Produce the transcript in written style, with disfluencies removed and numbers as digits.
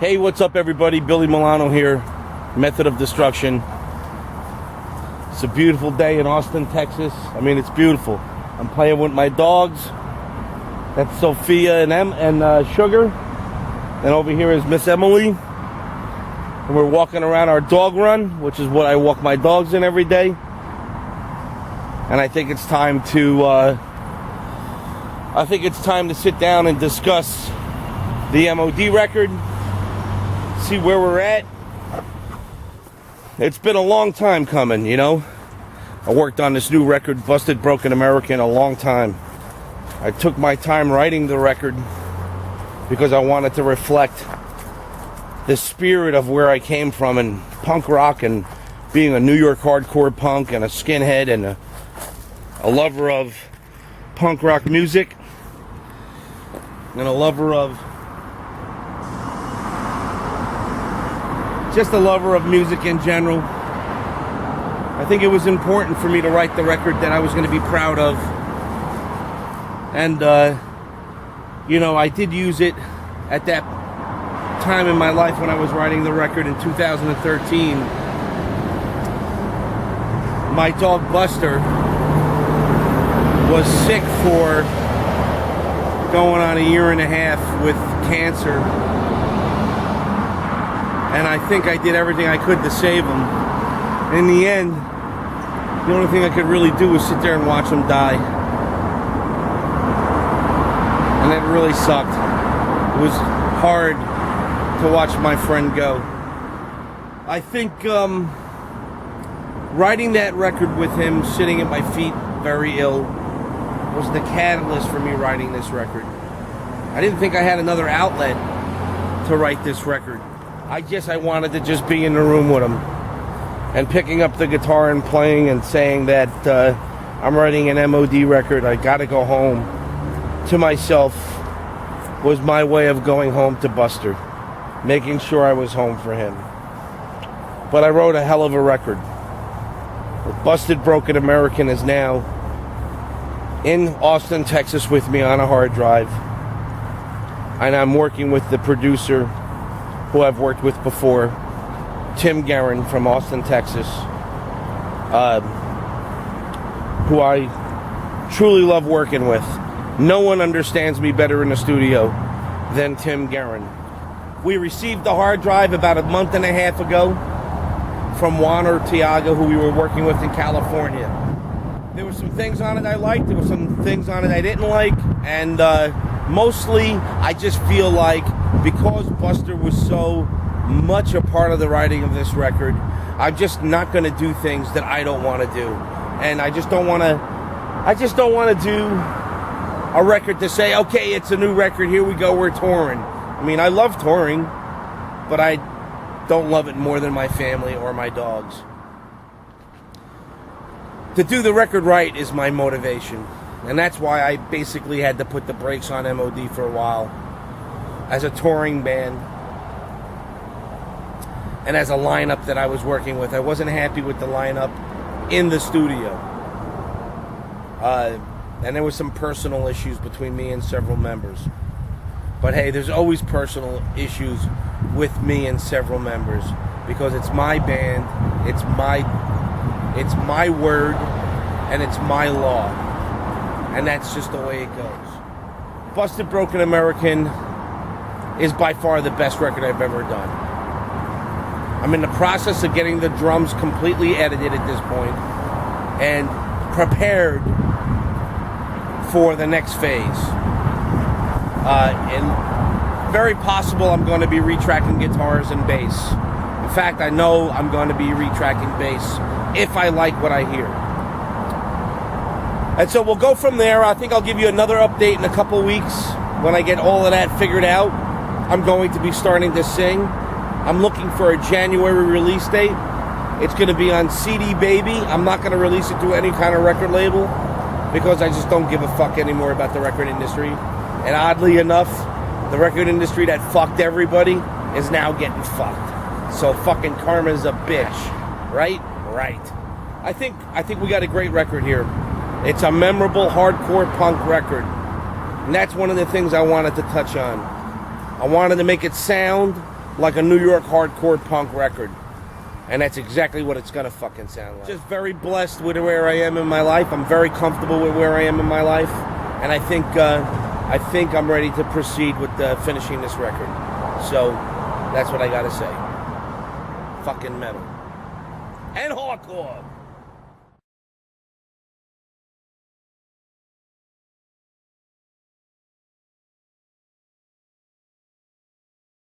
Hey, what's up, everybody? Billy Milano here, Method of Destruction. It's a beautiful day in Austin, Texas. I mean, it's beautiful. I'm playing with my dogs. That's Sophia and Sugar. And over here is Miss Emily. And we're walking around our dog run, which is what I walk my dogs in every day. And I think it's time to sit down and discuss the M.O.D record. See where we're at. It's been a long time coming, you know. I worked on this new record, Busted Broken American, a long time. I took my time writing the record because I wanted to reflect the spirit of where I came from and punk rock and being a New York hardcore punk and a skinhead and a lover of punk rock music and a lover of just a lover of music in general. I think it was important for me to write the record that I was going to be proud of. And, you know, I did use it at that time in my life when I was writing the record in 2013. My dog Buster was sick for going on a year and a half with cancer. And I think I did everything I could to save him. In the end, the only thing I could really do was sit there and watch him die. And it really sucked. It was hard to watch my friend go. I think writing that record with him sitting at my feet very ill was the catalyst for me writing this record. I didn't think I had another outlet to write this record. I wanted to just be in the room with him and picking up the guitar and playing and saying that I'm writing an M.O.D record. I gotta go home to myself was my way of going home to Buster, making sure I was home for him. But I wrote a hell of a record. Busted Broken American is now in Austin, Texas with me on a hard drive. And I'm working with the producer who I've worked with before, Tim Guerin from Austin, Texas, who I truly love working with. No one understands me better in the studio than Tim Guerin. We received the hard drive about a month and a half ago from Juan Ortega, who we were working with in California. There were some things on it I liked, there were some things on it I didn't like, and mostly I just feel like because Buster was so much a part of the writing of this record, I'm just not going to do things that I don't want to do. And I just don't want to do a record to say, okay, it's a new record, here we go, we're touring. I mean, I love touring, but I don't love it more than my family or my dogs. To do the record right is my motivation. And that's why I basically had to put the brakes on M.O.D for a while. As a touring band. And as a lineup that I was working with. I wasn't happy with the lineup in the studio. And there was some personal issues between me and several members. But hey, there's always personal issues with me and several members. Because it's my band, it's my word, and it's my law. And that's just the way it goes. Busted Broken American is by far the best record I've ever done. I'm in the process of getting the drums completely edited at this point and prepared for the next phase. And very possible I'm going to be retracking guitars and bass. In fact, I know I'm going to be retracking bass if I like what I hear. And so we'll go from there. I think I'll give you another update in a couple weeks when I get all of that figured out. I'm going to be starting to sing. I'm looking for a January release date. It's going to be on CD Baby. I'm not going to release it to any kind of record label because I just don't give a fuck anymore about the record industry. And oddly enough, the record industry that fucked everybody is now getting fucked. So fucking karma's a bitch. Right? Right. I think we got a great record here. It's a memorable hardcore punk record. And that's one of the things I wanted to touch on. I wanted to make it sound like a New York hardcore punk record. And that's exactly what it's gonna fucking sound like. Just very blessed with where I am in my life. I'm very comfortable with where I am in my life. And I think I'm ready to proceed with finishing this record. So that's what I gotta say. Fucking metal. And hardcore.